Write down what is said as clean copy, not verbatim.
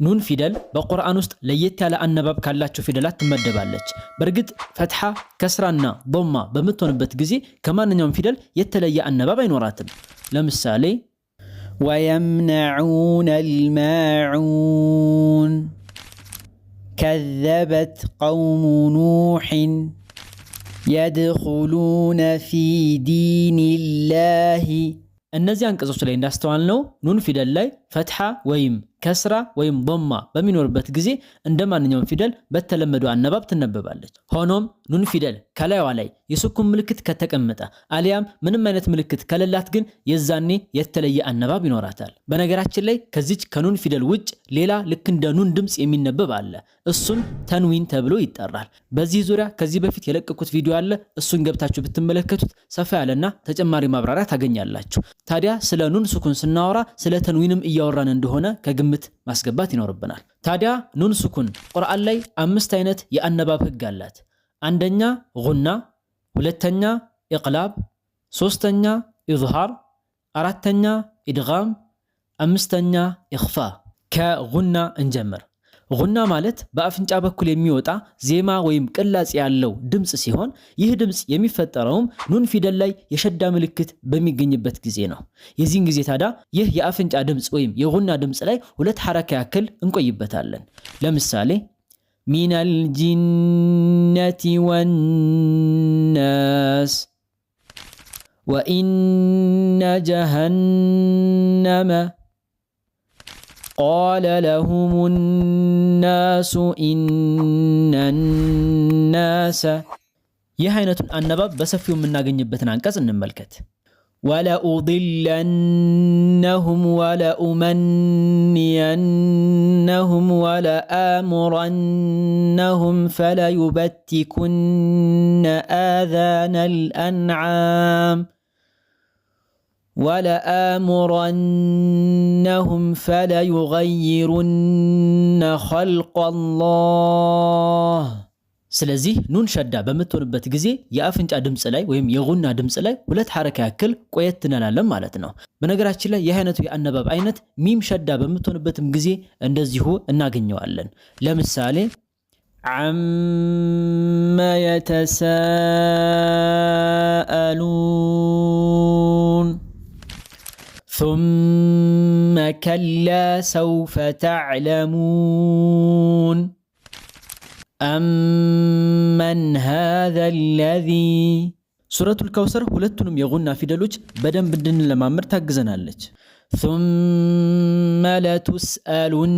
ኑን ፊደል በቁርአን ውስጥ ለየት ያለ አነባብ ካላቸው ፊደላት ትመደባለች። በእርግጥ ፈትሐ፣ ከስራና ዶማ በምትሆንበት ጊዜ ከማንኛውም ፊደል የተለየ አነባብ አይኖራትም። ለምሳሌ ወየምነዑነ አልማዑን፣ ከዘበት ቀውሙ ኑሕን፣ የድኹሉነ ፊ ዲኒላሂ። እነዚህ አንቀጾች ላይ እንዳስተዋልነው ኑን ፊደል ላይ ፈትሐ ወይም ከስራ ወይም ዶማ በሚኖርበት ጊዜ እንደማንኛውም ፊደል በተለመደው አነባብ ትነበባለች። ሆኖም ኑን ፊደል ከላይዋ ላይ የሱኩን ምልክት ከተቀመጠ አሊያም ምንም አይነት ምልክት ከሌላት ግን የዛኔ የተለየ አነባብ ይኖራታል። በነገራችን ላይ ከዚች ከኑን ፊደል ውጭ ሌላ ልክ እንደ ኑን ድምጽ የሚነበብ አለ። እሱም ተንዊን ተብሎ ይጠራል። በዚህ ዙሪያ ከዚህ በፊት የለቀኩት ቪዲዮ አለ። እሱን ገብታችሁ ብትመለከቱት ሰፋ ያለና ተጨማሪ ማብራሪያ ታገኛላችሁ። ታዲያ ስለ ኑን ሱኩን ስናወራ ስለ ተንዊንም እያወራን እንደሆነ ከግምት ማስገባት ይኖርብናል። ታዲያ ኑን ሱኩን ቁርአን ላይ 5 አይነት የአነባብ ህግ አላት። አንደኛ ጉና፣ ሁለተኛ ኢቅላብ፣ ሶስተኛ ኢዝሃር፣ አራተኛ ኢድጋም፣ አምስተኛ ኢኽፋ። ከጉና እንጀምር። ጉና ማለት በአፍንጫ በኩል የሚወጣ ዜማ ወይም ቅላጽ ያለው ድምጽ ሲሆን ይህ ድምጽ የሚፈጠረውም ኑን ፊደል ላይ የሸዳ ምልክት በሚገኝበት ጊዜ ነው። የዚህን ጊዜ ታዲያ ይህ የአፍንጫ ድምጽ ወይም የጉና ድምጽ ላይ 2 ሐረካ ያክል እንቆይበታለን። ለምሳሌ ሚነል ጂነቲ ወናስ፣ ወኢነ ጀሃነመ ቃለ ለሁሙ ናሱ ኢነ ናሰ። ይህ አይነቱን አነባብ በሰፊው የምናገኝበትን አንቀጽ እንመልከት። ወለኡድለነሁም ወለኡመንየነሁም ወለአሙረነሁም ፈለዩበቲኩነ አዛነል አንዓም ወለአሙረነሁም ፈለዩገይሩነ ኸልቀላህ። ስለዚህ ኑን ሸዳ በምትሆንበት ጊዜ የአፍንጫ ድምጽ ላይ ወይም የጉና ድምጽ ላይ 2 ሐረካ ያክል ቆየት እንላለን ማለት ነው። በነገራችን ላይ ይህ አይነቱ የአነባብ አይነት ሚም ሸዳ በምትሆንበትም ጊዜ እንደዚሁ እናገኘዋለን። ለምሳሌ ዐመ የተሳአሉን ثم كلا سوف تعلمون أمن هذا الذي سورة الكوثر ሁለቱንም የጉና ፊደሎች በደንብ እንድንለማመድ ታግዘናለች። ثم لتسألن